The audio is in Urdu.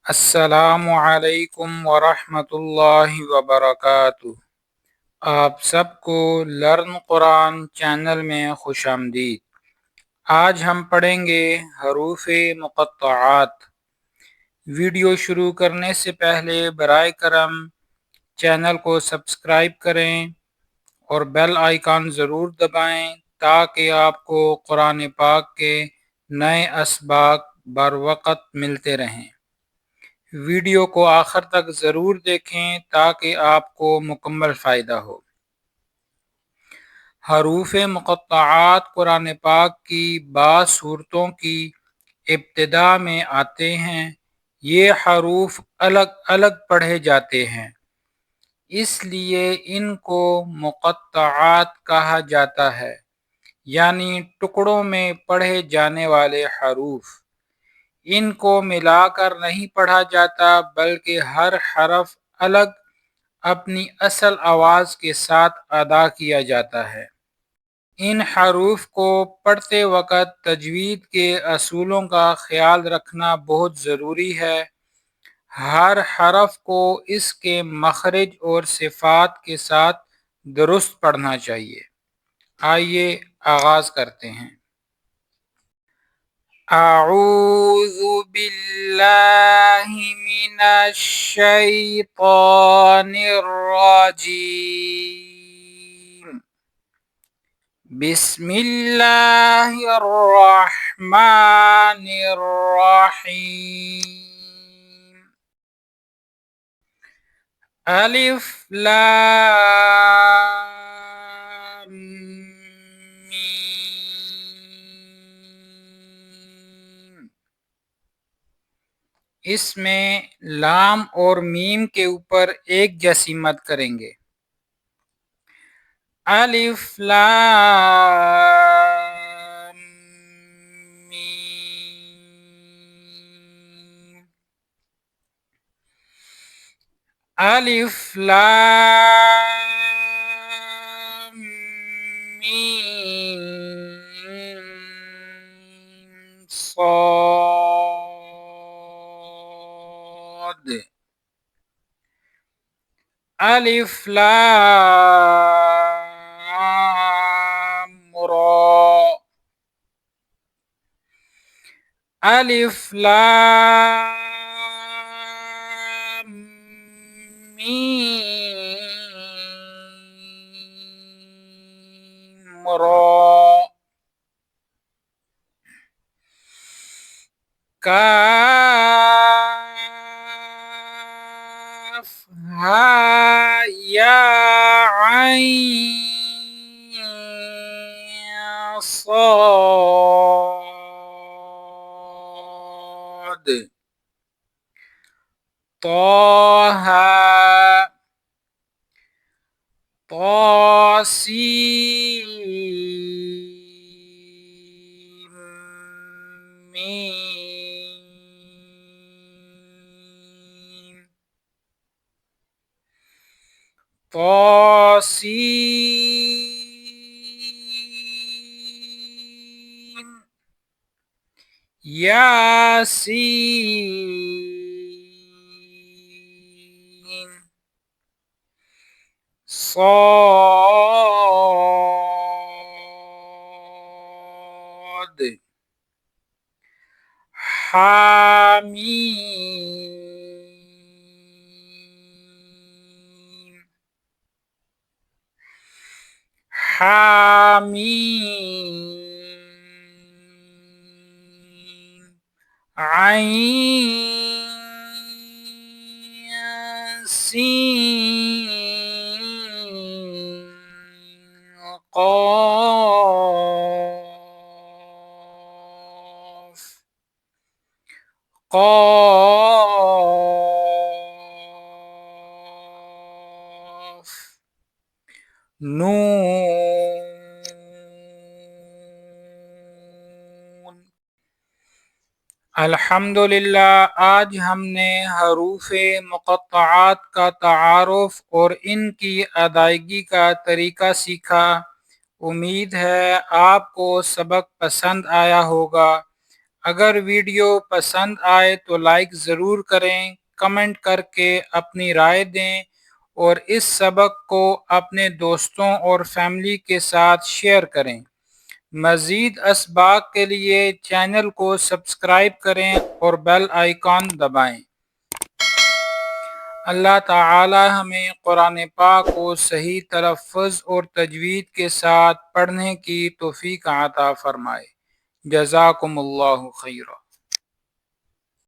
السلام علیکم ورحمۃ اللہ وبرکاتہ۔ آپ سب کو لرن قرآن چینل میں خوش آمدید۔ آج ہم پڑھیں گے حروف مقطعات۔ ویڈیو شروع کرنے سے پہلے برائے کرم چینل کو سبسکرائب کریں اور بیل آئیکن ضرور دبائیں تاکہ آپ کو قرآن پاک کے نئے اسباق بر وقت ملتے رہیں۔ ویڈیو کو آخر تک ضرور دیکھیں تاکہ آپ کو مکمل فائدہ ہو۔ حروف مقطعات قرآن پاک کی بعض صورتوں کی ابتدا میں آتے ہیں۔ یہ حروف الگ الگ پڑھے جاتے ہیں، اس لیے ان کو مقطعات کہا جاتا ہے، یعنی ٹکڑوں میں پڑھے جانے والے حروف۔ ان کو ملا کر نہیں پڑھا جاتا بلکہ ہر حرف الگ اپنی اصل آواز کے ساتھ ادا کیا جاتا ہے۔ ان حروف کو پڑھتے وقت تجوید کے اصولوں کا خیال رکھنا بہت ضروری ہے۔ ہر حرف کو اس کے مخرج اور صفات کے ساتھ درست پڑھنا چاہیے۔ آئیے آغاز کرتے ہیں۔ اعوذ باللہ من الشیطان الرجیم، بسم اللہ الرحمن الرحیم۔ الف لام میم۔ اس میں لام اور میم کے اوپر ایک جیسی مد کریں گے۔ الف لام میم، الف لام میم صاد، الف لام را، الف لام میم را، کاف ہا یا عین صاد، طٰ طاسیم میم، طاسیم یاسین صاد، حامیم حامیم، عین سین قاف، قاف، نون۔ الحمدللہ، آج ہم نے حروف مقطعات کا تعارف اور ان کی ادائیگی کا طریقہ سیکھا۔ امید ہے آپ کو سبق پسند آیا ہوگا۔ اگر ویڈیو پسند آئے تو لائک ضرور کریں، کمنٹ کر کے اپنی رائے دیں اور اس سبق کو اپنے دوستوں اور فیملی کے ساتھ شیئر کریں۔ مزید اسباق کے لیے چینل کو سبسکرائب کریں اور بیل آئیکن دبائیں۔ اللہ تعالی ہمیں قرآن پاک کو صحیح تلفظ اور تجوید کے ساتھ پڑھنے کی توفیق عطا فرمائے۔ جزاکم اللہ خیرا۔